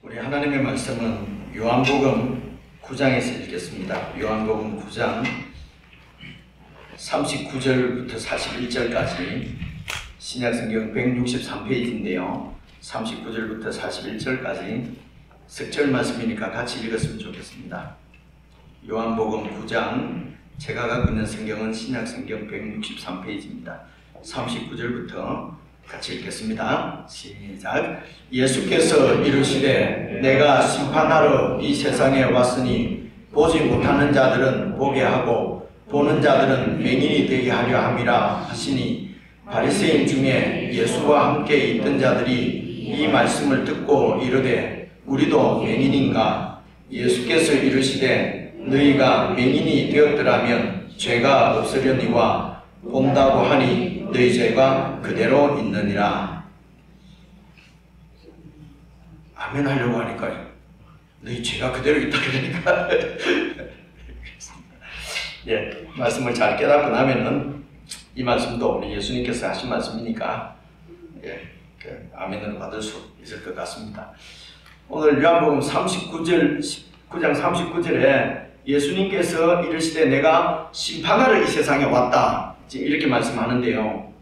우리 하나님의 말씀은 요한복음 9장에서 읽겠습니다. 요한복음 9장 39절부터 41절까지 신약성경 163페이지인데요. 39절부터 41절까지 석절 말씀이니까 같이 읽었으면 좋겠습니다. 요한복음 9장, 제가 갖고 있는 성경은 신약성경 163페이지입니다. 39절부터 같이 읽겠습니다. 시작. 예수께서 이르시되 내가 심판하러 이 세상에 왔으니 보지 못하는 자들은 보게 하고 보는 자들은 맹인이 되게 하려 함이라 하시니, 바리새인 중에 예수와 함께 있던 자들이 이 말씀을 듣고 이르되 우리도 맹인인가? 예수께서 이르시되 너희가 맹인이 되었더라면 죄가 없으려니와 본다고 하니 너희 죄가 그대로 있느니라. 아멘 하려고 하니까 너희 죄가 그대로 있다 그러니까 예, 말씀을 잘 깨닫고 나면은 이 말씀도 우리 예수님께서 하신 말씀이니까 아멘을 받을 수 있을 것 같습니다. 오늘 요한복음 9장 39절에 예수님께서 이르시되 내가 심판하러 이 세상에 왔다, 지금 이렇게 말씀하는데요.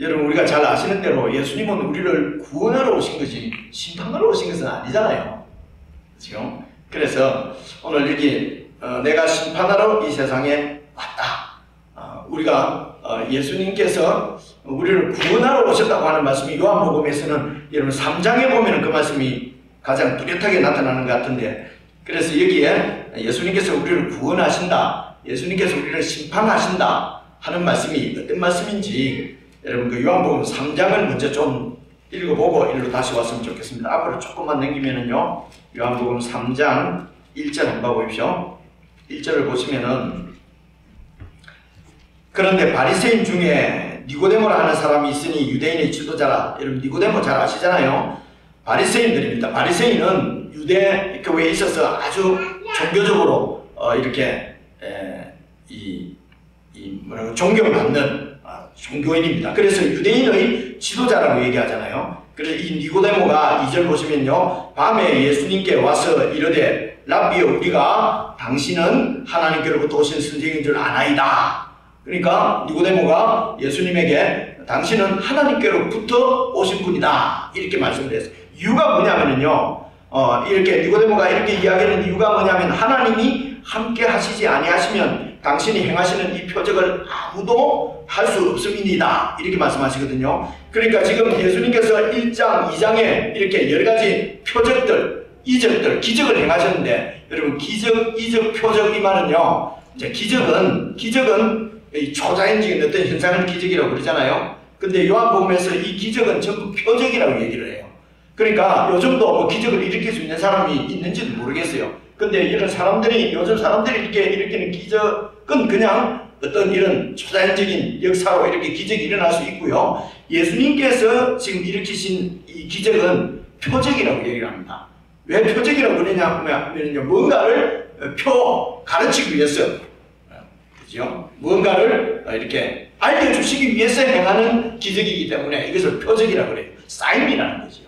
여러분, 우리가 잘 아시는 대로 예수님은 우리를 구원하러 오신 것이 심판하러 오신 것은 아니잖아요. 그렇죠? 그래서 오늘 여기 내가 심판하러 이 세상에 왔다, 우리가 예수님께서 우리를 구원하러 오셨다고 하는 말씀이 요한복음에서는 여러분 3장에 보면 그 말씀이 가장 뚜렷하게 나타나는 것 같은데, 그래서 여기에 예수님께서 우리를 구원하신다, 예수님께서 우리를 심판하신다 하는 말씀이 어떤 말씀인지 여러분 그 요한복음 3장을 먼저 좀 읽어보고 일로 다시 왔으면 좋겠습니다. 앞으로 조금만 넘기면은요, 요한복음 3장 1절 한번 보십시오. 1절을 보시면은, 그런데 바리새인 중에 니고데모라 하는 사람이 있으니 유대인의 지도자라. 여러분 니고데모 잘 아시잖아요. 바리새인들입니다. 바리새인은 유대 교회에 있어서 아주 종교적으로 이렇게 뭐라고 존경받는 종교인입니다. 그래서 유대인의 지도자라고 얘기하잖아요. 그래서 이 니고데모가 2절 보시면요, 밤에 예수님께 와서 이르되 랍비여, 우리가 당신은 하나님께로부터 오신 선생인 줄 아나이다. 그러니까 니고데모가 예수님에게 당신은 하나님께로부터 오신 분이다 이렇게 말씀을 했어요. 이유가 뭐냐면요, 이렇게 니고데모가 이렇게 이야기하는 이유가 뭐냐면, 하나님이 함께 하시지 아니하시면 당신이 행하시는 이 표적을 아무도 할 수 없음이니다 이렇게 말씀하시거든요. 그러니까 지금 예수님께서 1장, 2장에 이렇게 여러 가지 표적들, 이적들, 기적을 행하셨는데, 여러분 기적, 이적, 표적 이 말은요, 이제 기적은 이 초자연적인 어떤 현상을 기적이라고 그러잖아요. 근데 요한복음에서 이 기적은 전부 표적이라고 얘기를 해요. 그러니까 요즘도 뭐 기적을 일으킬 수 있는 사람이 있는지도 모르겠어요. 근데 이런 사람들이, 요즘 사람들이 이렇게 일으키는 기적은 그냥 어떤 이런 초자연적인 역사로 이렇게 기적이 일어날 수 있고요. 예수님께서 지금 일으키신 이 기적은 표적이라고 얘기를 합니다. 왜 표적이라고 그러냐면요, 뭔가를 가르치기 위해서, 그죠? 뭔가를 이렇게 알려주시기 위해서 행하는 기적이기 때문에 이것을 표적이라고 그래요. 사인이라는 거죠.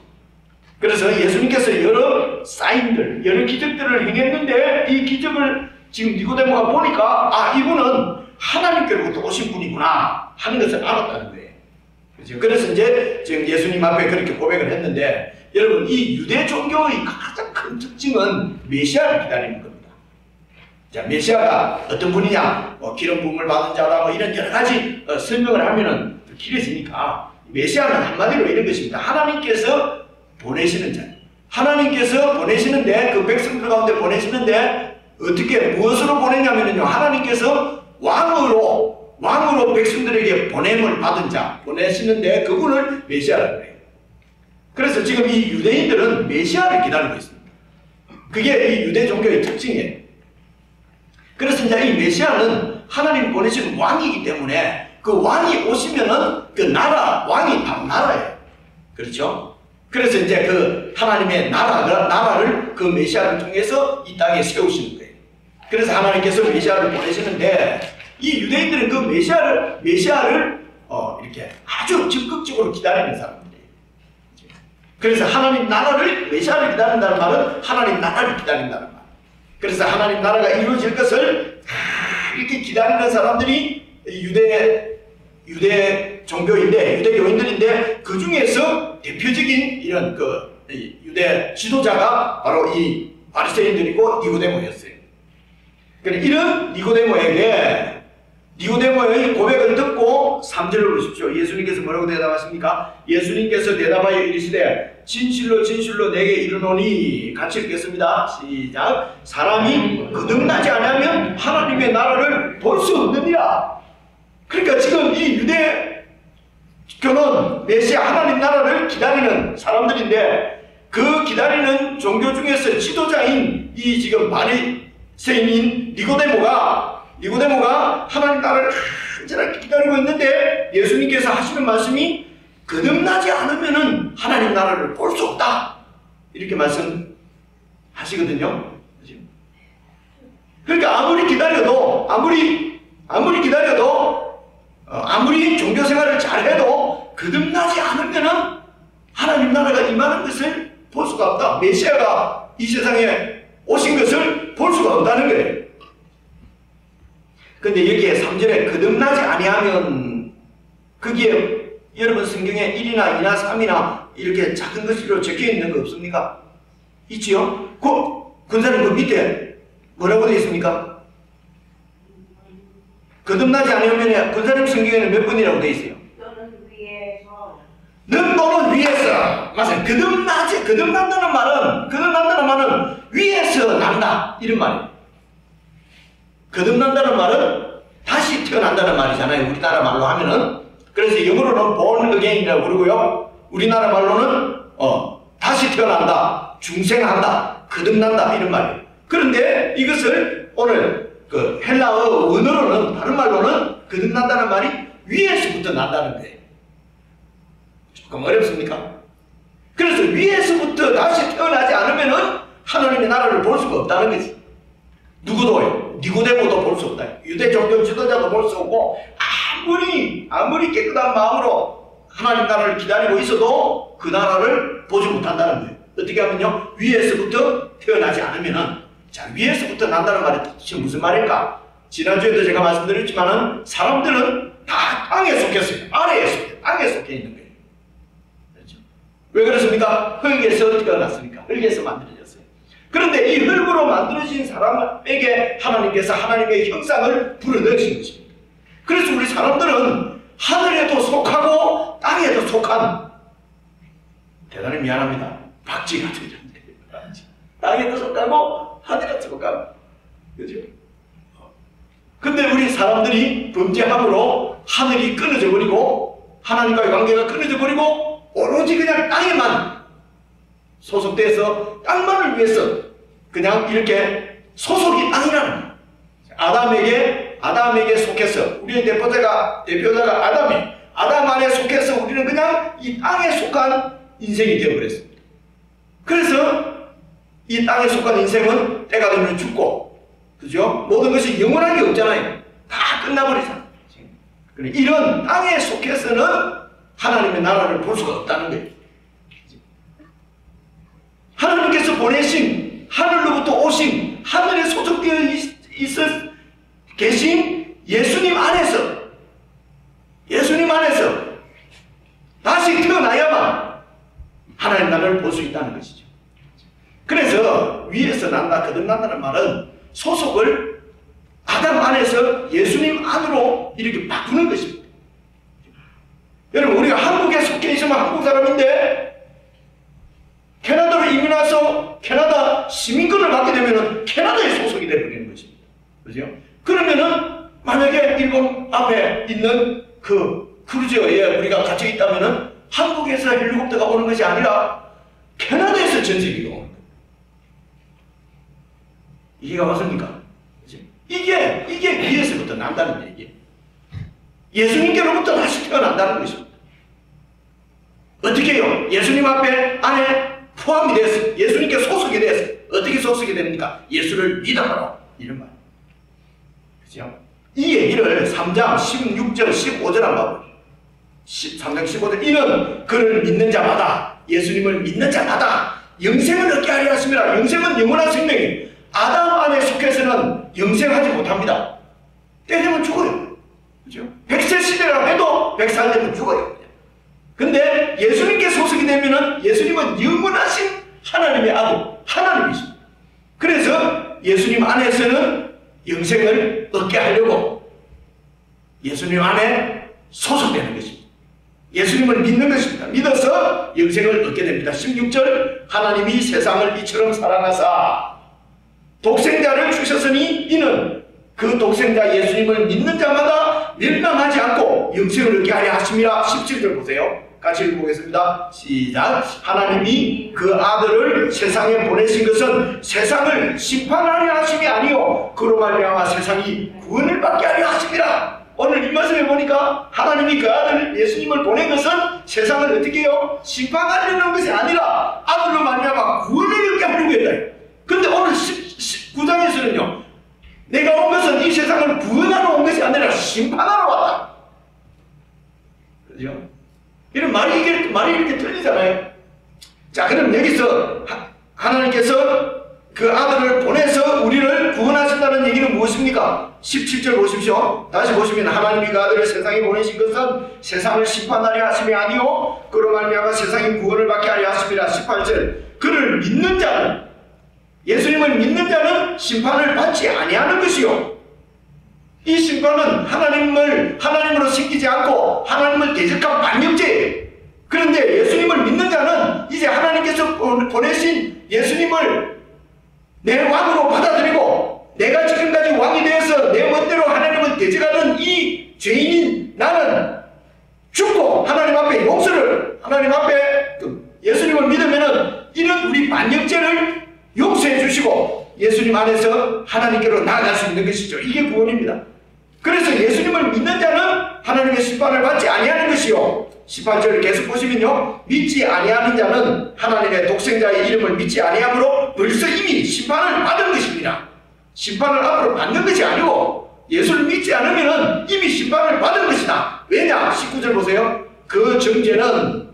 그래서 예수님께서 여러 사인들, 여러 기적들을 행했는데, 이 기적을 지금 니고데모가 보니까 이분은 하나님께로부터 오신 분이구나 하는 것을 알았다는 거예요. 그렇죠? 그래서 이제 지금 예수님 앞에 그렇게 고백을 했는데, 여러분 이 유대 종교의 가장 큰 특징은 메시아를 기다리는 겁니다. 자, 메시아가 어떤 분이냐, 기름 부음을 받은 자다, 뭐 이런 여러 가지 설명을 하면은 길어지니까, 메시아는 한마디로 이런 것입니다. 하나님께서 보내시는 자. 하나님께서 보내시는데, 그 백성들 가운데 보내시는데 어떻게, 무엇으로 보내냐면요, 하나님께서 왕으로 백성들에게 보냄을 받은 자 보내시는데, 그분을 메시아라고 해요. 그래서 지금 이 유대인들은 메시아를 기다리고 있습니다. 그게 이 유대 종교의 특징이에요. 그래서 이제 이 메시아는 하나님 보내신 왕이기 때문에, 그 왕이 오시면은 그 왕이 바로 나라예요. 그렇죠? 그래서 이제 그 하나님의 나라를 그 메시아를 통해서 이 땅에 세우시는 거예요. 그래서 하나님께서 메시아를 보내시는데, 이 유대인들은 그 메시아를 이렇게 아주 적극적으로 기다리는 사람들이에요. 그래서 하나님 나라를, 메시아를 기다린다는 말은 하나님 나라를 기다린다는 말. 그래서 하나님 나라가 이루어질 것을 이렇게 기다리는 사람들이 유대 종교인데, 유대 교인들인데, 그 중에서 대표적인 이런 유대 지도자가 바로 이 바리새인들이고 니고데모였어요. 그러니까 이런 니고데모의 고백을 듣고 3절을 보십시오. 예수님께서 뭐라고 대답하십니까? 예수님께서 대답하여 이르시되 진실로 진실로 내게 이르노니, 같이 읽겠습니다. 시작. 사람이 거듭나지 않으면 하나님의 나라를 볼 수 없느니라. 그러니까 지금 이 유대교는 메시아 하나님 나라를 기다리는 사람들인데, 그 기다리는 종교 중에서 지도자인 이 지금 바리새인인 니고데모가 하나님 나라를 간절하게 기다리고 있는데, 예수님께서 하시는 말씀이 거듭나지 않으면은 하나님 나라를 볼 수 없다, 이렇게 말씀하시거든요. 그러니까 아무리 기다려도 아무리 종교 생활을 잘해도 거듭나지 않으면은 하나님 나라가 임하는 것을 볼 수가 없다. 메시아가 이 세상에 오신 것을 볼 수가 없다는 거예요. 근데 여기에 3절에 거듭나지 아니하면, 거기에 여러분 성경에 1이나 2나 3이나 이렇게 작은 것으로 적혀 있는 거 없습니까? 있지요? 군사님 그 밑에 뭐라고 되어 있습니까? 거듭나지 않으면 군사님 성경에는 몇 번이라고 되어 있어요? 너는 위에서. 맞아요. 거듭난다는 말은 위에서 난다, 이런 말이에요. 거듭난다는 말은 다시 태어난다는 말이잖아요, 우리나라 말로 하면은. 그래서 영어로는 born again이라고 그러고요, 우리나라 말로는 다시 태어난다, 중생한다, 거듭난다, 이런 말이에요. 그런데 이것을 오늘 그 헬라어 원어로는, 다른 말로는 거듭난다는 말이 위에서부터 난다는 거예요. 조금 어렵습니까? 그래서 위에서부터 다시 태어나지 않으면은 하나님의 나라를 볼 수가 없다는 거지. 누구도요? 니고데모도 볼 수 없다. 유대 종교 지도자도 볼 수 없고, 아무리 깨끗한 마음으로 하나님 나라를 기다리고 있어도 그 나라를 보지 못한다는 거예요. 어떻게 하면요? 위에서부터 태어나지 않으면은. 자, 위에서부터 난다는 말이 지금 무슨 말일까? 지난주에도 제가 말씀드렸지만은 사람들은 다 땅에 속했어요. 땅에 속해 있는 거예요. 그렇죠? 왜 그렇습니까? 흙에서 태어났으니까. 흙에서 만들어졌어요. 그런데 이 흙으로 만들어진 사람에게 하나님께서 하나님의 형상을 불어넣으신 것입니다. 그래서 우리 사람들은 하늘에도 속하고 땅에도 속한, 대단히 미안합니다, 박쥐 같은 존재예요. 땅에도 속하고 하늘에도 속하고. 그죠? 근데 우리 사람들이 범죄함으로 하늘이 끊어져 버리고 하나님과의 관계가 끊어져 버리고 오로지 그냥 땅에만 소속돼서 땅만을 위해서 그냥 이렇게 소속이 땅이라는 거예요. 아담에게 속해서, 우리의 대표자가 아담 안에 속해서 우리는 그냥 이 땅에 속한 인생이 되어버렸습니다. 그래서 이 땅에 속한 인생은 때가 되면 죽고, 그죠? 모든 것이 영원한 게 없잖아요. 다 끝나버리잖아요. 이런 땅에 속해서는 하나님의 나라를 볼 수가 없다는 거예요. 하나님께서 보내신, 하늘로부터 오신, 하늘에 소속되어 계신 예수님 안에서 다시 태어나야만 하나님 나라를 볼 수 있다는 것이죠. 그래서 위에서 난다, 거듭난다는 말은 소속을 아담 안에서 예수님 안으로 이렇게 바꾸는 것입니다. 여러분, 우리가 한국에 속해 있으면 한국 사람인데 캐나다로 이민 와서 캐나다 시민권을 받게 되면 캐나다에 소속이 되어버리는 것입니다. 그죠? 그러면은 만약에 일본 앞에 있는 그 크루즈에 우리가 갇혀 있다면은 한국에서 헬리콥터가 오는 것이 아니라 캐나다에서 전세기가 오는 거예요. 이해가 맞습니까? 이게 위에서부터 난다는 얘기예요. 예수님께로부터 다시 태어난다는 것입니다. 어떻게 해요? 예수님 안에 포함이 됐어요. 예수님께 소속이 됐어요. 어떻게 소속이 됩니까? 예수를 믿어라, 이런 말. 그죠? 이 얘기를 3장 16절 15절 한번 봐보죠. 3장 15절, 이는 그를 믿는 자마다 예수님을 믿는 자마다 영생을 얻게 하려 하심이라. 영생은 영원한 생명이에요. 아담 안에 속해서는 영생하지 못합니다. 때 되면 죽어요. 그죠? 100세 시대라고 해도 100살 되면 죽어요. 근데 예수님께 소속이 되면은 예수님은 영원하신 하나님의 아들, 하나님이십니다. 그래서 예수님 안에서는 영생을 얻게 하려고 예수님 안에 소속되는 것입니다. 예수님을 믿는 것입니다. 믿어서 영생을 얻게 됩니다. 16절 하나님이 세상을 이처럼 사랑하사 독생자를 주셨으니 이는 그 독생자 예수님을 믿는 자마다 멸망하지 않고 영생을 얻게 하려 하심이라. 17절 보세요. 같이 읽어보겠습니다. 시작. 하나님이 그 아들을 세상에 보내신 것은 세상을 심판하려 하심이 아니요 그로 말미암아 세상이 구원을 받게 하려 하심이라. 오늘 이 말씀에 보니까 하나님이 그 아들 예수님을 보낸 것은 세상을 어떻게 해요? 심판하려는 것이 아니라 아들로 말미암아 구원을 얻게 하려고 했다. 근데 오늘 19장에서는요 내가 온 것은 이 세상을 구원하러 온 것이 아니라 심판하러 왔다. 그죠? 이런 말이 이렇게 틀리잖아요. 자, 그럼 여기서 하나님께서 그 아들을 보내서 우리를 구원하신다는 얘기는 무엇입니까? 17절 보십시오. 다시 보시면 하나님이 그 아들을 세상에 보내신 것은 세상을 심판하려 하심이 아니요 그로 말미암아 세상이 구원을 받게 하려 하심이라. 18절 그를 믿는 자는 예수님을 믿는 자는 심판을 받지 아니하는 것이요. 이 심판은 하나님으로 생기지 않고 하나님을 대적한 반역죄예요. 그런데 예수님을 믿는 자는 이제 하나님께서 보내신 예수님을 내 왕으로 받아들이고 내가 지금까지 왕이 되어서 내 멋대로 하나님을 대적하는 이 죄인인 나는 죽고 하나님 앞에 용서를 하나님 앞에 예수님을 믿으면은 이런 우리 반역죄를 용서해 주시고 예수님 안에서 하나님께로 나아갈 수 있는 것이죠. 이게 구원입니다. 그래서 예수님을 믿는 자는 하나님의 심판을 받지 아니하는 것이요. 18절을 계속 보시면요. 믿지 아니하는 자는 하나님의 독생자의 이름을 믿지 아니하므로 벌써 이미 심판을 받은 것입니다. 심판을 앞으로 받는 것이 아니고 예수를 믿지 않으면 이미 심판을 받은 것이다. 왜냐? 19절 보세요. 그 정죄는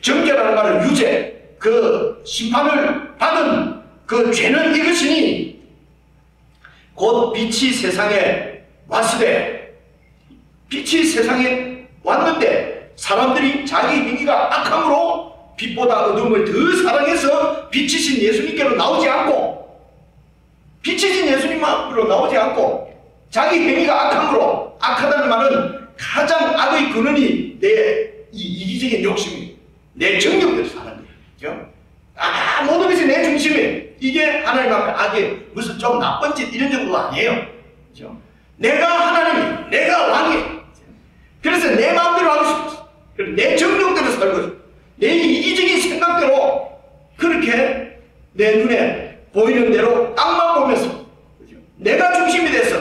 정죄라는 말은 유죄, 그 심판을 받은 그 죄는 이것이니 곧 빛이 세상에 왔으되 빛이 세상에 왔는데 사람들이 자기 행위가 악함으로 빛보다 어둠을 더 사랑해서 빛이신 예수님께로 나오지 않고 빛이신 예수님 앞으로 나오지 않고 자기 행위가 악함으로 악하다는 말은 가장 악의 근원이 내 이기적인 욕심이 내 정욕대로 사는 거예요. 모든 것이 내 중심이에요. 이게 하나님 앞에 악이 무슨 좀 나쁜 짓 이런 정도가 아니에요. 그렇죠? 내가 하나님이, 내가 왕이. 그래서 내 마음대로 하고 싶어. 내 정욕대로 살고 싶어. 내 이기적인 생각대로 그렇게 내 눈에 보이는 대로 땅만 보면서 그렇죠? 내가 중심이 돼서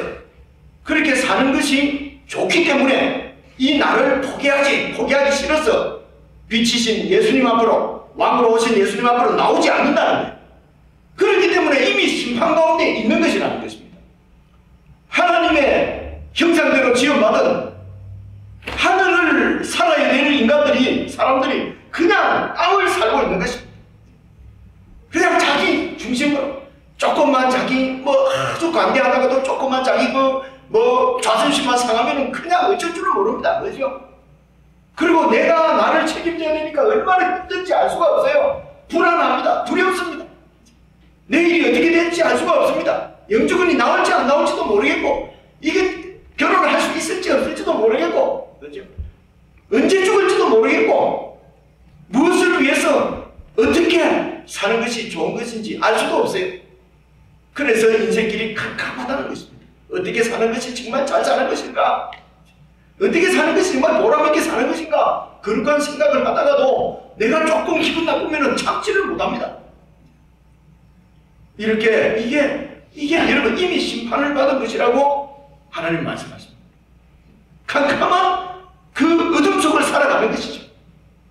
그렇게 사는 것이 좋기 때문에 이 나를 포기하기 싫어서 빛이신 예수님 앞으로 왕으로 오신 예수님 앞으로 나오지 않는다는 거예요. 그렇기 때문에 이미 심판 가운데 있는 것이라는 것입니다. 하나님의 형상대로 지음받은 하늘을 살아야 되는 사람들이 그냥 땅을 살고 있는 것입니다. 그냥 자기 중심으로 조금만 자기 아주 관대하다가도 조금만 자기 자존심만 상하면 그냥 어쩔 줄을 모릅니다. 그죠? 그리고 내가 나를 책임져야 되니까 얼마나 힘든지 알 수가 없어요. 불안합니다. 두렵습니다. 내일이 어떻게 될지 알 수가 없습니다. 영주권이 나올지 안 나올지도 모르겠고 이게 결혼을 할 수 있을지 없을지도 모르겠고 그렇죠? 언제 죽을지도 모르겠고 무엇을 위해서 어떻게 사는 것이 좋은 것인지 알 수도 없어요. 그래서 인생길이 캄캄하다는 것입니다. 어떻게 사는 것이 정말 잘 사는 것인가? 어떻게 사는 것이 정말 보람있게 사는 것인가? 그런 생각을 하다가도 내가 조금 기분 나쁘면 참지를 못합니다. 이렇게 이게 여러분 이미 심판을 받은 것이라고 하나님 말씀하십니다. 캄캄한 그 어둠 속을 살아가는 것이죠.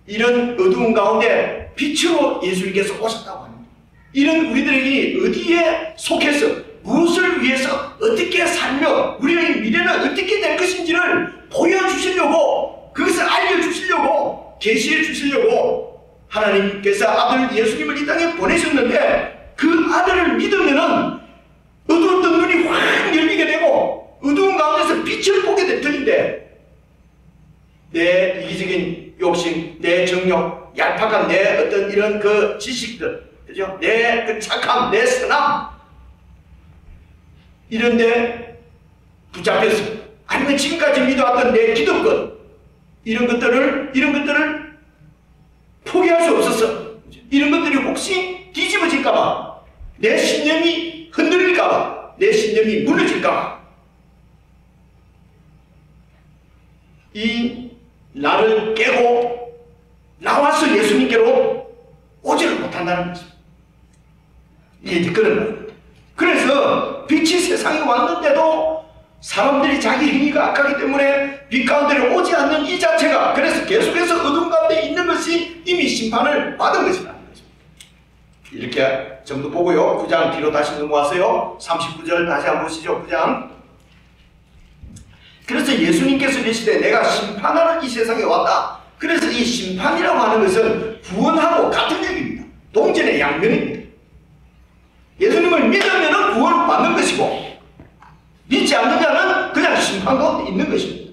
이런 어두운 가운데 빛으로 예수님께서 오셨다고 합니다. 이런 우리들에게 어디에 속해서 무엇을 위해서 어떻게 살며 우리의 미래는 어떻게 될 것인지를 보여주시려고 그것을 알려주시려고 계시해 주시려고 하나님께서 아들 예수님을 이 땅에 보내셨는데 그 아들을 믿으면은 어두웠던 눈이 확 열리게 되고 어두운 가운데서 빛을 보게 될 터인데 내 이기적인 욕심, 내 정욕, 얄팍한 내 어떤 이런 그 지식들, 그죠? 내 그 착함, 내 선함 이런데 붙잡혀서 아니면 지금까지 믿어왔던 내 기득권 이런 것들을 포기할 수 없었어. 이런 것들이 혹시 뒤집어질까봐 내 신념이 흔들릴까봐 내 신념이 무너질까봐 이 나를 깨고 나와서 예수님께로 오지를 못한다는 것입니다. 이제 그런 거예요. 그래서 빛이 세상에 왔는데도 사람들이 자기 행위가 악하기 때문에 빛 가운데로 오지 않는 이 자체가 그래서 계속해서 어둠 가운데 있는 것이 이미 심판을 받은 것이라는 것입니다. 이렇게 정도 보고요. 9장 뒤로 다시 넘어와서요. 39절 다시 한번 보시죠. 9장. 그래서 예수님께서 이르시되 내가 심판하러 이 세상에 왔다. 그래서 이 심판이라고 하는 것은 구원하고 같은 얘기입니다. 동전의 양면입니다. 예수님을 믿으면 구원을 받는 것이고 믿지 않는 자는 그냥 심판 가운데 있는 것입니다.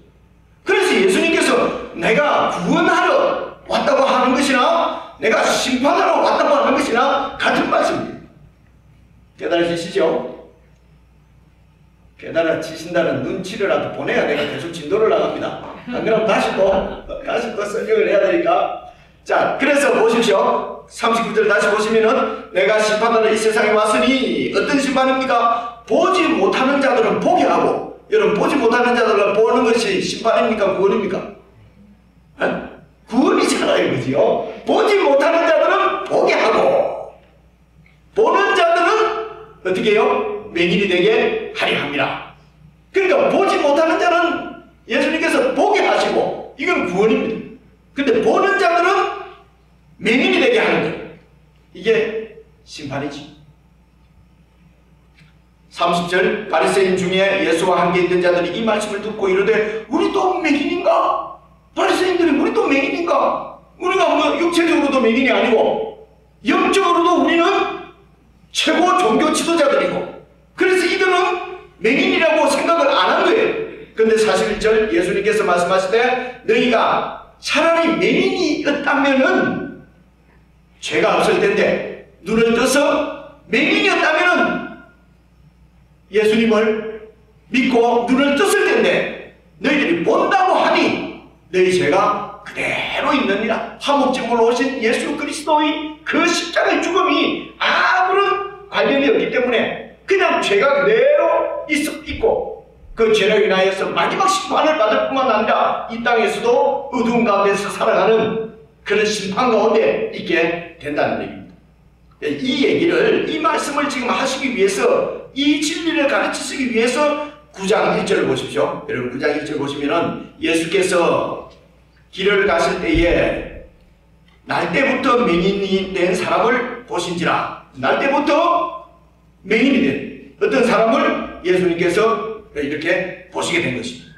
그래서 예수님께서 내가 구원하러 왔다고 하는 것이나 내가 심판하러 왔다고 하는 것이나 같은 말씀입니다. 깨달으시죠? 깨달아지신다는 눈치를라도 보내야 내가 계속 진도를 나갑니다. 안 그러면 다시 또 설명을 해야 되니까. 자, 그래서 보십시오. 39절 다시 보시면은 내가 심판하러 이 세상에 왔으니 어떤 심판입니까? 보지 못하는 자들은 보게 하고, 여러분 보지 못하는 자들은 보는 것이 심판입니까? 구원입니까? 구원이잖아요, 그죠? 보지 못하는 자들은 보게 하고, 보는 자들은 어떻게 해요? 맹인이 되게 하려 합니다. 그러니까 보지 못하는 자는 예수님께서 보게 하시고 이건 구원입니다. 근데 보는 자들은 맹인이 되게 하는 것, 이게 심판이지. 30절 바리새인 중에 예수와 함께 있는 자들이 이 말씀을 듣고 이르되 우리 또 맹인인가? 바리새인들이 우리 또 맹인인가? 우리가 뭐 육체적으로도 맹인이 아니고 영적으로도 우리는 최고 종교 지도자들이고 그래서 이들은 맹인이라고 생각을 안 한 거예요. 그런데 41절 예수님께서 말씀하시되 너희가 차라리 맹인이었다면은 죄가 없을 텐데 눈을 떠서 맹인이었다면은 예수님을 믿고 눈을 떴을 텐데 너희들이 본다고 하니 너희 죄가 그대로 있느니라. 화목제물로 오신 예수 그리스도의 그 십자가의 죽음이 아무런 관련이 없기 때문에 그냥 죄가 그대로 있고 그 죄로 인하여서 마지막 심판을 받을 뿐만 아니라 이 땅에서도 어두운 가운데서 살아가는 그런 심판 가운데 있게 된다는 얘기입니다. 이 얘기를, 이 말씀을 지금 하시기 위해서, 이 진리를 가르치시기 위해서 9장 1절을 보십시오. 여러분 9장 1절 보시면은 예수께서 길을 가실 때에 날 때부터 맹인이 된 사람을 보신지라. 날 때부터 맹인이 된 어떤 사람을 예수님께서 이렇게 보시게 된 것입니다.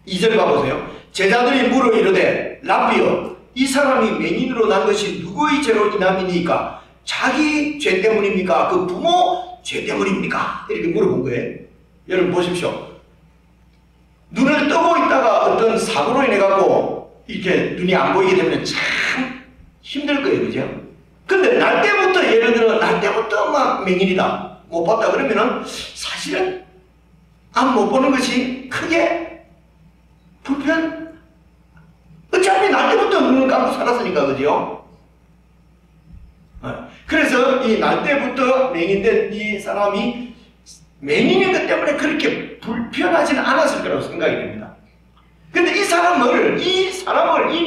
2절 봐보세요. 제자들이 물어 이르되 랍비여 이 사람이 맹인으로 난 것이 누구의 죄로 인함이니까? 자기 죄 때문입니까? 그 부모 죄 때문입니까? 이렇게 물어본 거예요. 여러분 보십시오. 눈을 뜨고 있다가 어떤 사고로 인해 갖고 이렇게 눈이 안 보이게 되면 참 힘들 거예요, 그죠? 근데 날 때부터, 예를 들어 날 때부터 막 맹인이다 못 봤다 그러면은 사실은 안 못 보는 것이 크게 어차피 날 때부터 눈을 감고 살았으니까, 그죠? 그래서 이 날 때부터 맹인된 이 사람이 맹인인 것 때문에 그렇게 불편하지는 않았을 거라고 생각이 됩니다. 근데 이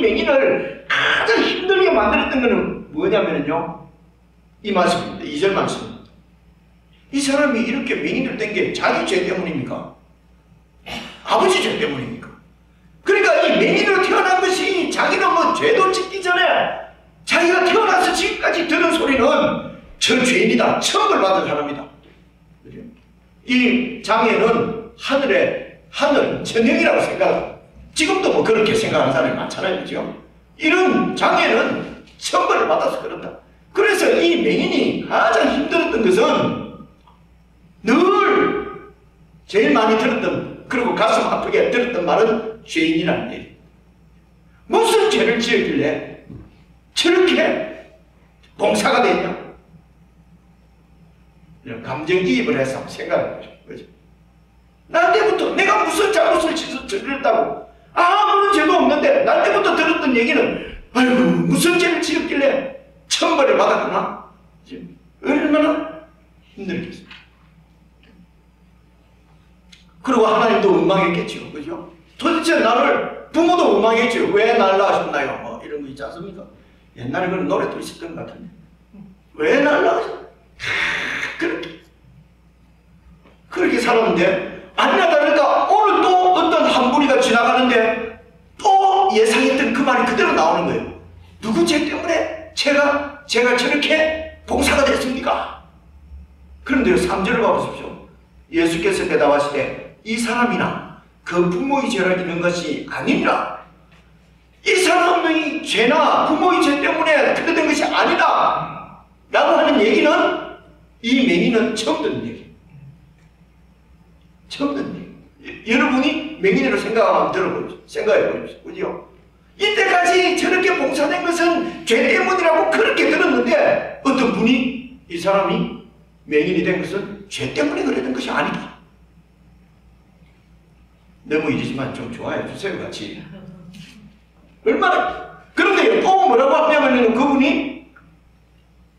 맹인을 가장 힘들게 만들었던 것은 뭐냐면요, 이 말씀입니다. 2절 말씀입니다. 이 사람이 이렇게 맹인을 된 게 자기 죄 때문입니까? 아버지 죄 때문입니까? 그러니까 이 맹인으로 태어난 것이 자기는 뭐 죄도 짓기 전에 자기가 태어나서 지금까지 들은 소리는 저 죄인이다, 처벌 받을 사람이다. 그죠? 이 장애는 하늘, 전형이라고 생각합니다. 지금도 뭐 그렇게 생각하는 사람이 많잖아요. 그죠? 이런 장애는 천벌을 받아서 그런다. 그래서 이 맹인이 가장 힘들었던 것은 늘 제일 많이 들었던, 그리고 가슴 아프게 들었던 말은 죄인이라는 얘기. 무슨 죄를 지었길래 저렇게 봉사가 되냐? 이런 감정이입을 해서 생각을 해보죠. 날 때부터 내가 무슨 잘못을 저질렀다고, 아무런 죄도 없는데 날 때부터 들었던 얘기는, 아이고 무슨 죄를 지었길래 천벌을 받았구나. 얼마나 힘들겠어요. 그리고 하나님도 원망했겠죠. 그죠? 도대체 나를, 부모도 원망했죠. 왜 날 낳으셨나요? 뭐 이런 거 있지 않습니까? 옛날에 그런 노래도 있었던 것 같은데. 왜 날 낳으셨나요? 그렇게 살았는데, 아니나 다를까 오늘 또 어떤 한 무리가 지나가는데 또 예상했던 그 말이 그대로 나오는 거예요. 누구 죄 때문에 제가 저렇게 봉사가 됐습니까? 그런데요, 3절을 봐보십시오. 예수께서 대답하시되 이 사람이나 그 부모의 죄를 있는 것이 아니니라. 이 사람의 죄나 부모의 죄 때문에 그렇게 된 것이 아니다 라고 하는 얘기는, 이 맹인은 처음 듣는 얘기. 처음 듣는 얘기. 여러분이 맹인으로 생각해 보십시오. 그죠? 이때까지 저렇게 봉사된 것은 죄 때문이라고 그렇게 들었는데, 어떤 분이 이 사람이 맹인이 된 것은 죄 때문에 그래 된 것이 아니다. 너무 이러지만 좀 좋아해 주세요, 같이. 얼마나. 그런데 또 뭐라고 하냐면, 그분이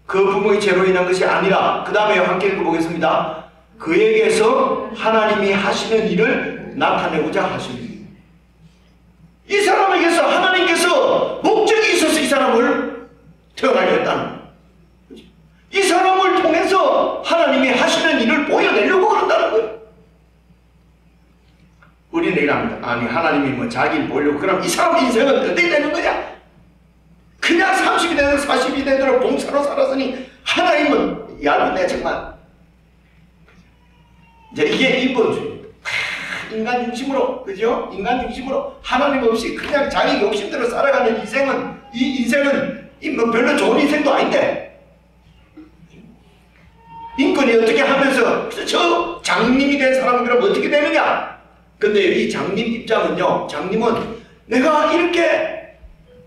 그 부모의 죄로 인한 것이 아니라, 그 다음에 함께 읽어보겠습니다. 그에게서 하나님이 하시는 일을 나타내고자 하십니다. 이 사람에게서 하나님께서 목적이 있어서 이 사람을 태어나게 했다는 거예요. 이 사람을 통해서 하나님이 하시는 일을 보여내려고 그런다는 거예요. 우리는 얘기합니다. 아니 하나님이 뭐 자기를 보려고, 그럼 이 사람 인생은 어떻게 되는 거냐? 그냥 30이 되든 40이 되도록 봉사로 살았으니 하나님은 얇은데 정말. 이제 이게 인본주의. 인간 중심으로, 그죠? 인간 중심으로 하나님 없이 그냥 자기 욕심대로 살아가는 인생은, 이 인생은 뭐 별로 좋은 인생도 아닌데, 인권이 어떻게 하면서 저 장님이 된 사람은 그럼 어떻게 되느냐? 근데 이 장님 입장은요, 장님은 내가 이렇게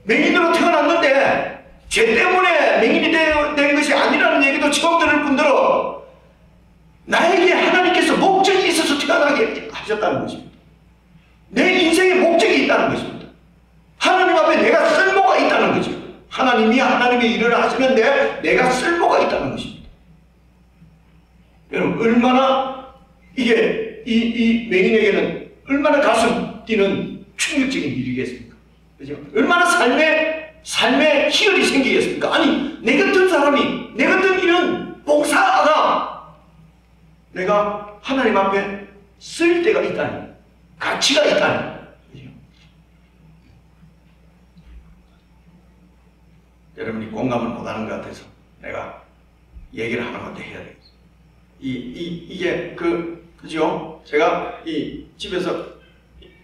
맹인으로 태어났는데 죄 때문에 맹인이 된 것이 아니라는 얘기도 처음 들을 뿐더러 나에게 하나님께서 목적이 있어서 태어나게 하셨다는 것입니다. 내 인생에 목적이 있다는 것입니다. 하나님 앞에 내가 쓸모가 있다는 거죠. 하나님이 하나님의 일을 하시는데 내가 쓸모가 있다는 것입니다. 여러분, 얼마나 이게 이 맹인에게는 얼마나 가슴 뛰는 충격적인 일이겠습니까? 그죠? 얼마나 삶에 희열이 생기겠습니까? 아니, 내 같은 사람이, 내 같은 이런 봉사가 내가 하나님 앞에 쓸 데가 있다니, 가치가 있다니. 그죠? 여러분이 공감을 못하는 것 같아서 내가 얘기를 하나만 더 해야 되겠어요. 이게 그죠? 제가 이 집에서,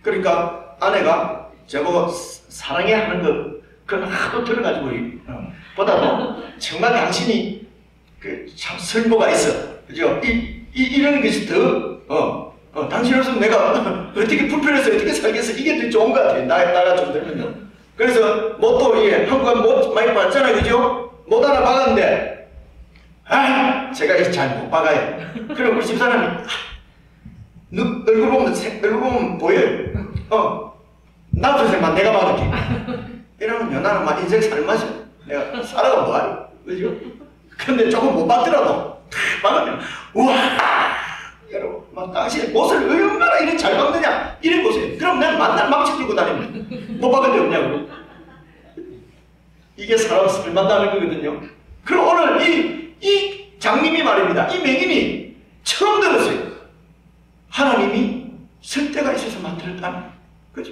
그러니까 아내가 저보고 사랑해 하는 거 그건 하도 들어가지고 보다도 정말 당신이 참 쓸모가 있어, 그죠? 이런 것이 더 당신으로서 내가 어떻게 불편해서 어떻게 살겠어, 이게 더 좋은 것 같아요. 나가 좀 들면요. 그래서 못도 이게 한국은 못 많이 봤잖아요, 그죠? 못 하나 박았는데 제가 잘 못 박아요. 그럼 우리 집사람이 얼굴 보면 보여요. 놔두세요. 내가 받을게. 이러면요, 나는 막 인생 살맛이야. 내가 살아가 뭐하니? 그죠? 근데 조금 못 받더라도 박으면 우와! 여러분, 막 당신 옷을 얼마나 이렇게 잘 박느냐? 이래 보세요. 그럼 난 맨날 망치 들고 다니면 못 박은 데 없냐고. 이게 사람 살만다는 거거든요. 그럼 오늘 이 장님이 말입니다. 이 맹인이 처음 들었어요. 하나님이 쓸 데가 있어서 만들었다는, 그죠?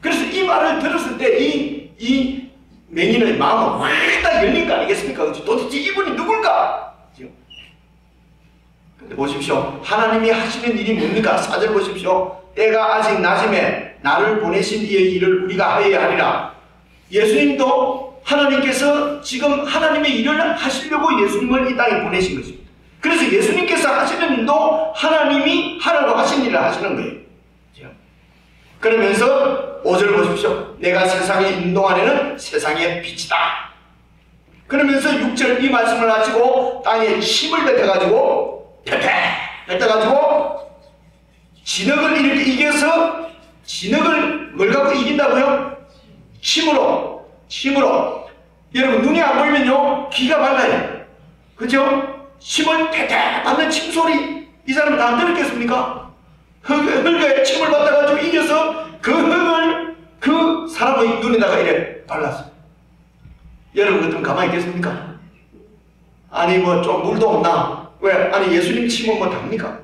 그래서 이 말을 들었을 때 이 맹인의 마음은 확 딱 열린 거 아니겠습니까? 그죠? 도대체 이분이 누굴까? 그죠? 근데 보십시오. 하나님이 하시는 일이 뭡니까? 4절 보십시오. 때가 아직 낮음에 나를 보내신 이의 일을 우리가 하여야 하리라. 예수님도 하나님께서 지금 하나님의 일을 하시려고 예수님을 이 땅에 보내신 것입니다. 그래서 예수님께서 하시는 일도 하나님이 하라고 하신 일을 하시는 거예요. 그러면서 5절 보십시오. 내가 세상에 있는 동안에는 세상의 빛이다. 그러면서 6절 이 말씀을 하시고 땅에 침을 뱉어가지고 페페 뱉어가지고 진흙을 이렇게 이겨서 진흙을 뭘 갖고 이긴다고요? 침으로. 여러분 눈이 안 보이면요 귀가 밝아요. 그죠? 침을 페페 받는 침소리 이 사람은 다 안 들었겠습니까? 흙에 침을 받아가지고 이겨서 그 흙을 그 사람의 눈에다가 이래 발랐어요. 여러분 그렇다면 가만히 있겠습니까? 아니 뭐 좀 물도 없나? 왜? 아니 예수님 침은 뭐 답니까?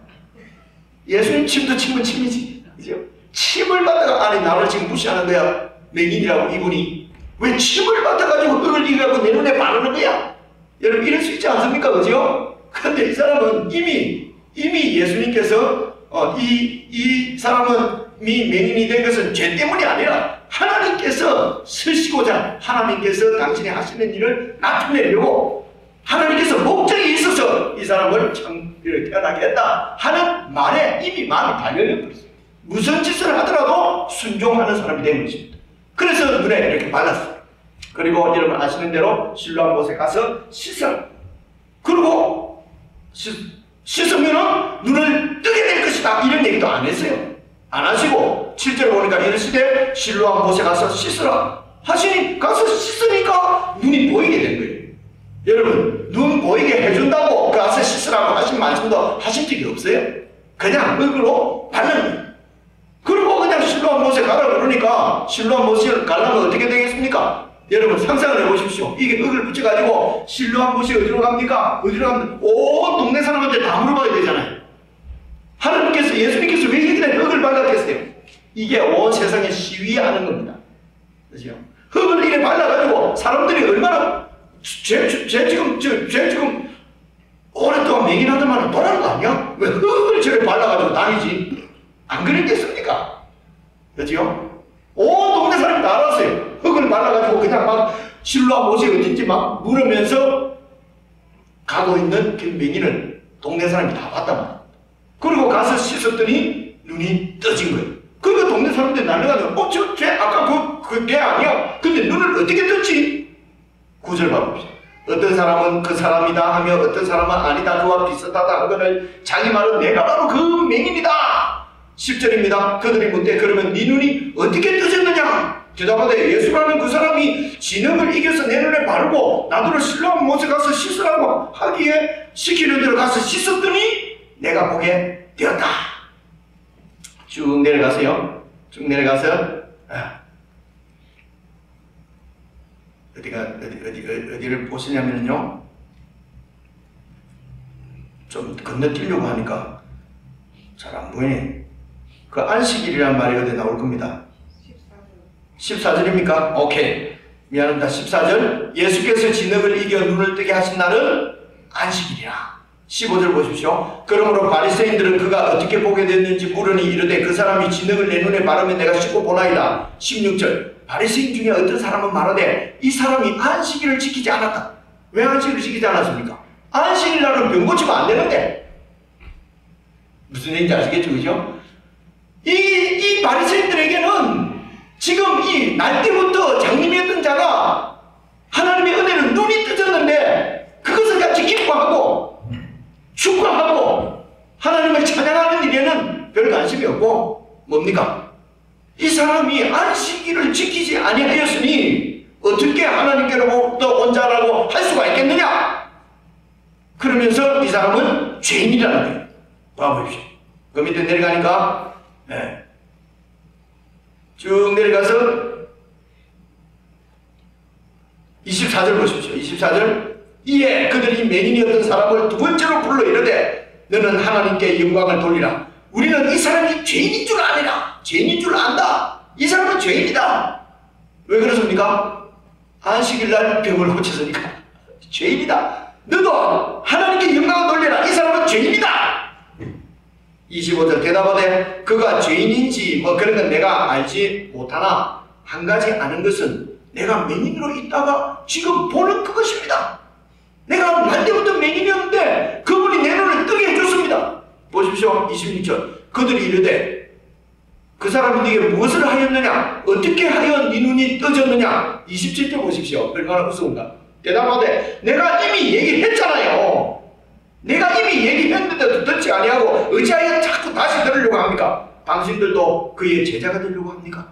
예수님 침도 침은 침이지. 그죠? 침을 받다가 아니 나를 지금 무시하는 거야. 맹인이라고 이분이. 왜 침을 받아가지고 흙을 이겨갖고 내 눈에 바르는 거야? 여러분 이럴 수 있지 않습니까? 그죠? 그런데 이 사람은 이미 예수님께서 이 사람은 맹인이 된 것은 죄 때문이 아니라 하나님께서 쓰시고자 하나님께서 당신이 하시는 일을 나타내려고 하나님께서 목적이 있어서 이 사람을 태어나게 했다 하는 말에 이미 마음이 달려있는 거였어요. 무슨 짓을 하더라도 순종하는 사람이 된 것입니다. 그래서 눈에 이렇게 발랐어요. 그리고 여러분 아시는 대로 실로암 못에 가서 씻어라. 그리고 씻으면 눈을 뜨게 될 것이다 이런 얘기도 안 했어요. 안 하시고 7절 보니까 이르시되 실로암 못에 가서 씻으라 하시니 가서 씻으니까 눈이 보이게 된 거예요. 여러분 눈 보이게 해준다고 가서 씻으라고 하신 말씀도 하신 적이 없어요. 그냥 흙으로 바른 거예요. 그리고 그냥 실로암 못에 가라 그러니까 실로암 못에 가려면 어떻게 되겠습니까? 여러분 상상을 해보십시오. 이게 흙을 붙여가지고 실로암 못이 어디로 갑니까? 어디로 갑니까? 온 동네 사람한테 다 물어봐야 되잖아요. 하나님께서 예수님께서 왜 여기다 흙을 발랐겠어요? 이게 온 세상에 시위하는 겁니다. 그렇죠? 흙을 이렇게 발라가지고 사람들이 얼마나 쟤 지금 오랫동안 맹인하더만 돌아는 거 아니야? 왜 흙을 저렇게 발라가지고 다니지? 안 그랬겠습니까? 그렇죠? 온 동네 사람이 다 알았어요. 흙을 발라가지고 그냥 막 실로암 못이 어딘지 막 물으면서 가고 있는 그 맹인을 동네 사람이 다 봤단 말이야. 그리고 가서 씻었더니 눈이 떠진 거예요. 그러니까 동네 사람들이 날려가지고 쟤 아까 걔 아니야? 근데 눈을 어떻게 떴지? 9절 봐봅시다. 어떤 사람은 그 사람이다 하며 어떤 사람은 아니다 그와 비슷하다 하거늘 자기 말은 내가 바로 그 맹인이다. 10절입니다. 그들이 묻되 그러면 네 눈이 어떻게 떠졌느냐? 대답하되 예수라는 그 사람이 진흙을 이겨서 내 눈에 바르고 나더러 실로암 못에 가서 씻으라고 하기에 시키는 대로 가서 씻었더니 내가 보게 되었다. 쭉 내려가세요. 쭉 내려가서 어디를 보시냐면요 좀 건너뛰려고 하니까 잘 안 보이네. 그 안식일이라는 말이 어디 나올 겁니다. 14절입니까? 오케이. 미안합니다. 14절. 예수께서 진흙을 이겨 눈을 뜨게 하신 날은 안식일이라. 15절 보십시오. 그러므로 바리새인들은 그가 어떻게 보게 됐는지 물으니 이르되 그 사람이 진흙을 내 눈에 바르면 내가 씻고 보나이다. 16절. 바리새인 중에 어떤 사람은 말하되 이 사람이 안식일을 지키지 않았다. 왜 안식일을 지키지 않았습니까? 안식일 날은 병 고치면 안 되는데. 무슨 얘기인지 아시겠죠? 그죠? 이 바리새인들에게는 지금 이 날 때부터 장님이었던 자가 하나님의 은혜로 눈이 뜨졌는데 그것을 같이 기뻐하고 축구하고 하나님을 찬양하는 일에는 별 관심이 없고 뭡니까? 이 사람이 안식일을 지키지 아니하였으니 어떻게 하나님께로부터 온 자라고 할 수가 있겠느냐? 그러면서 이 사람은 죄인이라는 거예요. 봐보십시오. 그 밑에 내려가니까 쭉 내려가서 24절 보십시오. 24절. 이에 그들이 맹인이었던 사람을 두 번째로 불러 이르되 너는 하나님께 영광을 돌리라. 우리는 이 사람이 죄인인 줄 아니라 죄인인 줄 안다. 이 사람은 죄인이다. 왜 그렇습니까? 안식일날 병을 고쳤으니까 죄인이다. 너도 하나님께 영광을 돌리라. 이 사람은 죄인이다. 25절 대답하되 그가 죄인인지 뭐 그런 건 내가 알지 못하나 한 가지 아는 것은 내가 맹인으로 있다가 지금 보는 그것입니다. 내가 날 때부터 맹인이었는데 그분이 내 눈을 뜨게 해줬습니다. 보십시오. 26절. 그들이 이르되 그 사람이 네게 무엇을 하였느냐? 어떻게 하여 네 눈이 떠졌느냐? 27절 보십시오. 얼마나 무서운가. 대답하되 내가 이미 얘기했잖아요. 내가 이미 얘기했는데도 듣지 아니하고 어찌하여 자꾸 다시 들으려고 합니까? 당신들도 그의 제자가 되려고 합니까?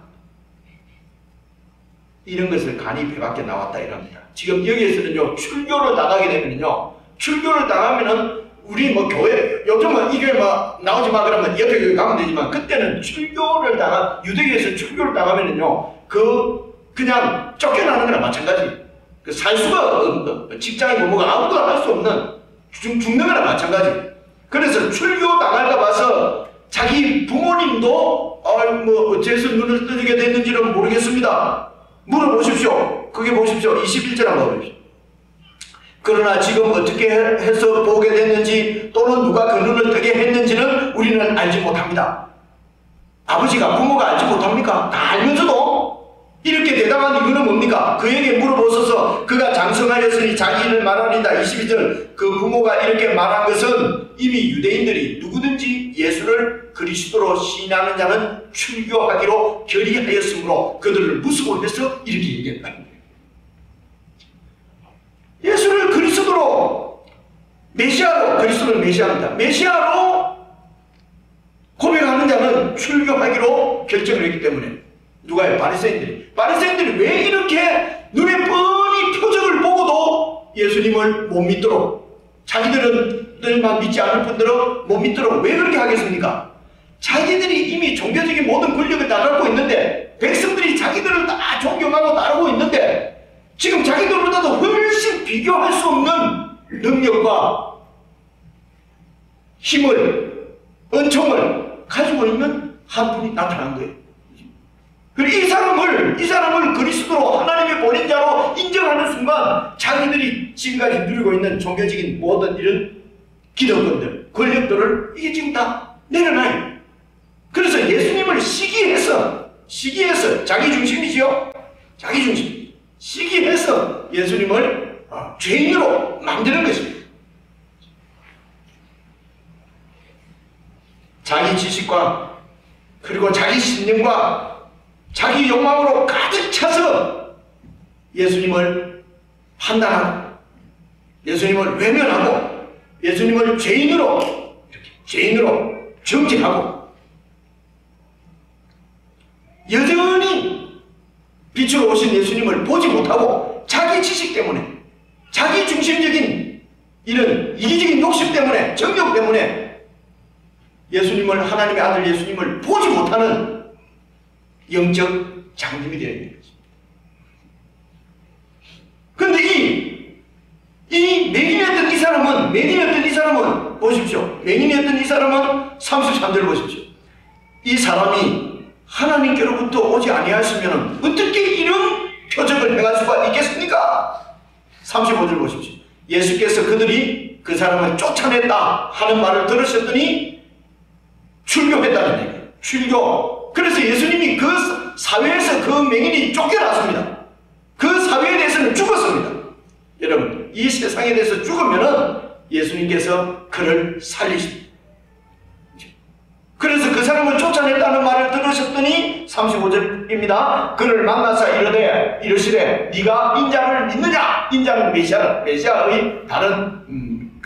이런 것을 간이 배 밖에 나왔다 이럽니다. 지금 여기에서는요, 출교를 당하게 되면요, 출교를 당하면은 우리 뭐 교회, 요즘은 이 교회 뭐 나오지 마 그러면 옆에 교회 가면 되지만, 그때는 출교를 당한, 유대교에서 출교를 당하면은요, 그냥 쫓겨나는 거나 마찬가지. 살 수가 없는, 직장이 뭐가 아무것도 할 수 없는, 죽는 거나 마찬가지. 그래서 출교 당할까 봐서 자기 부모님도, 뭐, 어째서 눈을 뜨게 됐는지는 모르겠습니다. 물어보십시오. 그게 보십시오. 21절 한번 보십시오. 그러나 지금 어떻게 해서 보게 됐는지 또는 누가 그 눈을 뜨게 했는지는 우리는 알지 못합니다. 아버지가, 부모가 알지 못합니까? 다 알면서도 이렇게 대답한 이유는 뭡니까? 그에게 물어보소서. 그가 장성하였으니 자기 일을 말하리다. 22절. 그 부모가 이렇게 말한 것은 이미 유대인들이 누구든지 예수를 그리스도로 시인하는 자는 출교하기로 결의하였으므로 그들을 무서워해서 이렇게 얘기했다는 거예요. 예수를 그리스도로, 메시아로, 그리스도는 메시아입니다. 메시아로 고백하는 자는 출교하기로 결정을 했기 때문에. 누가요? 바리새인들이. 바리새인들이 왜 이렇게 눈에 뻔히 표적을 보고도 예수님을 못 믿도록, 자기들만 믿지 않을 뿐더러 못 믿도록 왜 그렇게 하겠습니까? 자기들이 이미 종교적인 모든 권력을 다 갖고 있는데, 백성들이 자기들을 다 존경하고 따르고 있는데, 지금 자기들보다도 훨씬 비교할 수 없는 능력과 힘을, 은총을 가지고 있는 한 분이 나타난 거예요. 그리고 이 사람을 그리스도로 하나님의 보낸 자로 인정하는 순간 자기들이 지금까지 누리고 있는 종교적인 모든 이런 기득권들, 권력들을 이게 지금 다 내려놔요. 그래서 예수님을 시기해서 자기 중심이지요. 자기 중심. 시기해서 예수님을 죄인으로 만드는 것입니다. 자기 지식과 그리고 자기 신념과 자기 욕망으로 가득 차서 예수님을 판단하고 예수님을 외면하고 예수님을 죄인으로 정죄하고 여전히 빛으로 오신 예수님을 보지 못하고 자기 지식 때문에 자기 중심적인 이런 이기적인 욕심 때문에 정욕 때문에 예수님을 하나님의 아들 예수님을 보지 못하는 영적 장님이 되어 있는 거죠. 그런데 이 맹인이었던 이 사람은 보십시오. 맹인이었던 이 사람은 33절 보십시오. 이 사람이 하나님께로부터 오지 아니하시면 어떻게 이런 표적을 행할 수가 있겠습니까? 35절 보십시오. 예수께서 그들이 그 사람을 쫓아냈다 하는 말을 들으셨더니 출교했다는 얘기예요. 출교. 그래서 예수님이 그 사회에서 그 맹인이 쫓겨났습니다. 그 사회에 대해서는 죽었습니다. 여러분, 이 세상에 대해서 죽으면은 예수님께서 그를 살리십니다. 그래서 그 사람을 쫓아냈다는 말을 들으셨더니 35절입니다. 그를 만나서 이르시되 네가 인자를 믿느냐? 인자는 메시아의 다른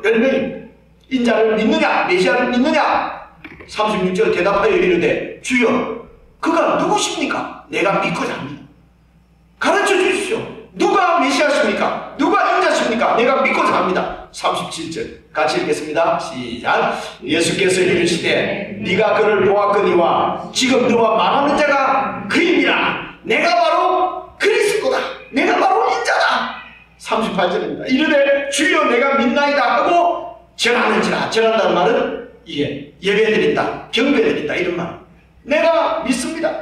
별명입니다. 인자를 믿느냐? 메시아를 믿느냐? 36절 대답하여 이르되 주여 그가 누구십니까? 내가 믿고자 합니다. 가르쳐 주십시오. 누가 메시아십니까? 누가 인자십니까? 내가 믿고자 합니다. 37절 같이 읽겠습니다. 시작. 예수께서 이르시되 네가 그를 보았거니와 지금 너와 말하는 자가 그이니라. 내가 바로 그리스도다. 내가 바로 인자다. 38절입니다. 이르되 주여 내가 믿나이다 하고 전하는지라. 전한다는 말은 이게 예배드린다, 경배드린다 이런 말. 내가 믿습니다.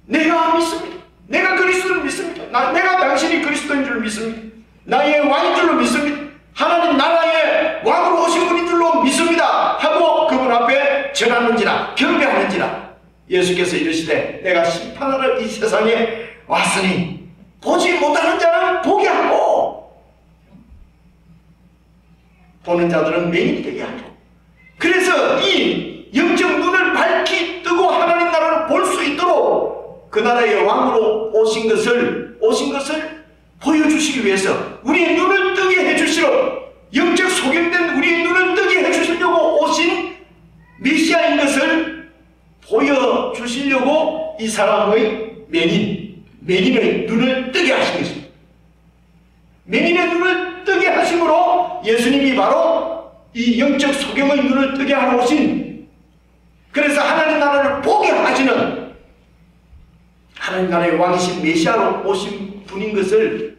내가 믿습니다. 내가 그리스도를 믿습니다. 내가 당신이 그리스도인 줄 믿습니다. 나의 왕인 줄로 믿습니다. 하나님 나라의 왕으로 오신 분인 줄로 믿습니다 하고 그분 앞에 전하는지라, 경배하는지라. 예수께서 이르시되 내가 심판하러 이 세상에 왔으니 보지 못하는 자는 보게 하고 보는 자들은 맹인이 되게 하죠. 그래서 이 영적 눈을 밝히 뜨고 하나님 나라를 볼 수 있도록 그 나라의 왕으로 오신 것을 보여주시기 위해서 우리의 눈을 뜨게 해주시러, 영적 소경된 우리의 눈을 뜨게 해주시려고 오신 메시아인 것을 보여주시려고 이 사람의 맹인의 눈을 뜨게 하신 것입니다. 맹인의 눈을 뜨게 하심으로 예수님이 바로 이 영적 소경의 눈을 뜨게 하러 오신, 그래서 하나님 나라를 보게 하시는 하나님 나라의 왕이신 메시아로 오신 분인 것을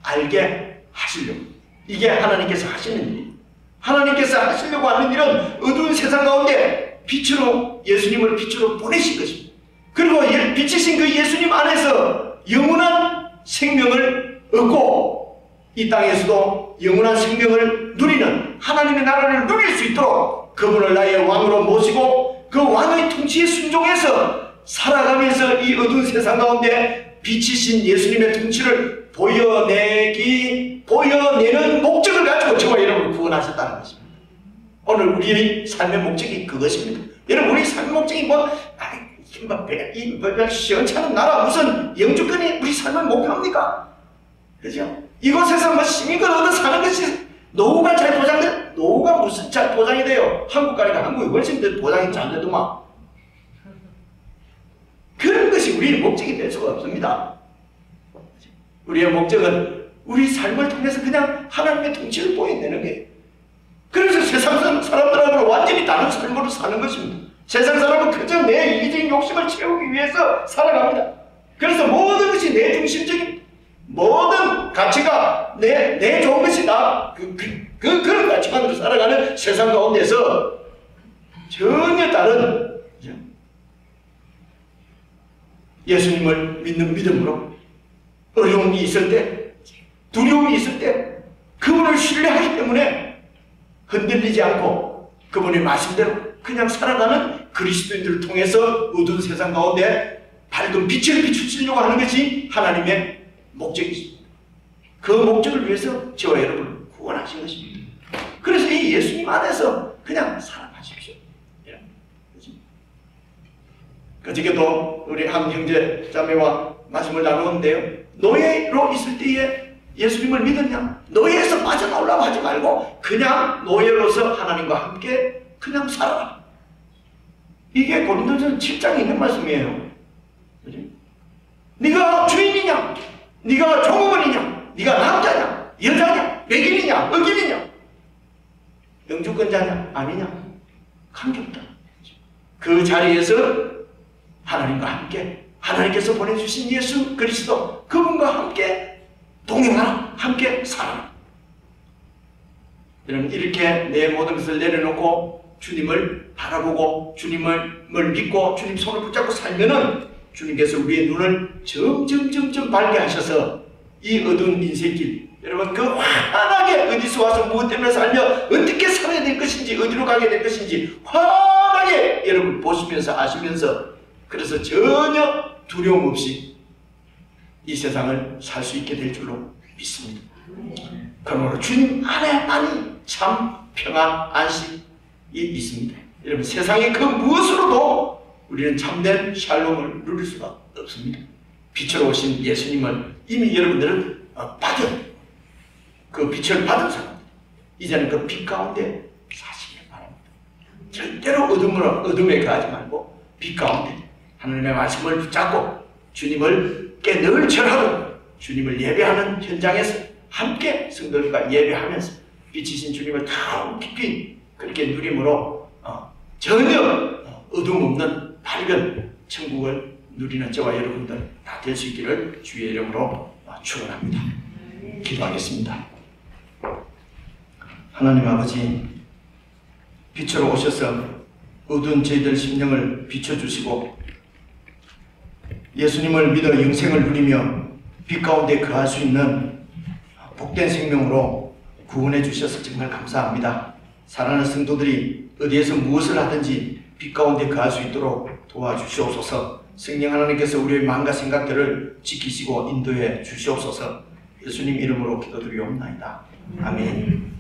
알게 하시려고, 이게 하나님께서 하시는 일이에요. 하나님께서 하시려고 하는 일은 어두운 세상 가운데 빛으로, 예수님을 빛으로 보내신 것입니다. 그리고 빛이신 그 예수님 안에서 영원한 생명을 얻고 이 땅에서도 영원한 생명을 누리는, 하나님의 나라를 누릴 수 있도록 그분을 나의 왕으로 모시고 그 왕의 통치에 순종해서 살아가면서 이 어두운 세상 가운데 빛이신 예수님의 통치를 보여내는 목적을 가지고 저와 여러분을 구원하셨다는 것입니다. 오늘 우리의 삶의 목적이 그것입니다. 여러분, 우리 삶의 목적이 시원찮은 나라, 무슨 영주권이 우리 삶의 목표입니까? 그죠? 이곳에서 시민권 얻어 사는 것이 노후가 잘 보장돼? 노후가 무슨 잘 보장이 돼요? 한국 가니까 한국이 훨씬 더 보장이 잘 되더만. 그런 것이 우리의 목적이 될 수가 없습니다. 우리의 목적은 우리 삶을 통해서 그냥 하나님의 통치를 보여내는 거예요. 그래서 세상 사람들하고는 완전히 다른 삶으로 사는 것입니다. 세상 사람은 그저 내 이기적인 욕심을 채우기 위해서 살아갑니다. 그래서 모든 것이 내 중심적인, 모든 가치가 내 좋은 것이다. 그런 가치관으로 살아가는 세상 가운데서 전혀 다른 예수님을 믿는 믿음으로 어려움이 있을 때, 두려움이 있을 때 그분을 신뢰하기 때문에 흔들리지 않고 그분의 말씀대로 그냥 살아가는 그리스도인들을 통해서 어두운 세상 가운데 밝은 빛을 비추시려고 하는 것이 하나님의 목적이십니다. 그 목적을 위해서 저와 여러분을 구원하신 것입니다. 그래서 이 예수님 안에서 그냥 살아가십시오. 그저께도 우리 한 형제 자매와 말씀을 나누었는데요, 노예로 있을 때에 예수님을 믿었냐? 노예에서 빠져나오려고 하지 말고 그냥 노예로서 하나님과 함께 그냥 살아라. 이게 고린도전서 7장에 있는 말씀이에요. 그치? 네가 주인이냐? 네가 종업원이냐? 네가 남자냐? 여자냐? 백인이냐? 흑인이냐? 영주권자냐? 아니냐? 관계없다. 그 자리에서 하나님과 함께, 하나님께서 보내주신 예수 그리스도 그분과 함께 동행하라, 함께 살아라. 여러분, 이렇게 내 모든 것을 내려놓고 주님을 바라보고 주님을 믿고 주님 손을 붙잡고 살면은 주님께서 우리의 눈을 점점 밝게 하셔서 이 어두운 인생길, 여러분 그 환하게 어디서 와서 무엇 때문에 살며 어떻게 살아야 될 것인지, 어디로 가게 될 것인지 환하게 여러분 보시면서 아시면서, 그래서 전혀 두려움 없이 이 세상을 살 수 있게 될 줄로 믿습니다. 그러므로 주님 안에 참 평안, 안식이 있습니다. 여러분, 세상의 그 무엇으로도 우리는 참된 샬롬을 누릴 수가 없습니다. 빛으로 오신 예수님을 이미 여러분들은 받은, 그 빛을 받은 사람, 이제는 그 빛 가운데 사시길 바랍니다. 절대로 어둠에 가지 말고 빛 가운데 하나님의 말씀을 붙잡고 주님을께 늘 절하고 주님을 예배하는 현장에서 함께 성도들과 예배하면서 빛이신 주님을 더 깊이 그렇게 누림으로 전혀 어둠 없는 밝은 천국을 누리는 저와 여러분들 다 될 수 있기를 주의 이름으로 축원합니다. 기도하겠습니다. 하나님 아버지, 빛으로 오셔서 어두운 저희들 심령을 비춰주시고 예수님을 믿어 영생을 누리며 빛 가운데 거할 수 있는 복된 생명으로 구원해 주셔서 정말 감사합니다. 사랑하는 성도들이 어디에서 무엇을 하든지 빛 가운데 거할 수 있도록 도와주시옵소서. 성령 하나님께서 우리의 마음과 생각들을 지키시고 인도해 주시옵소서. 예수님 이름으로 기도드리옵나이다. 아멘.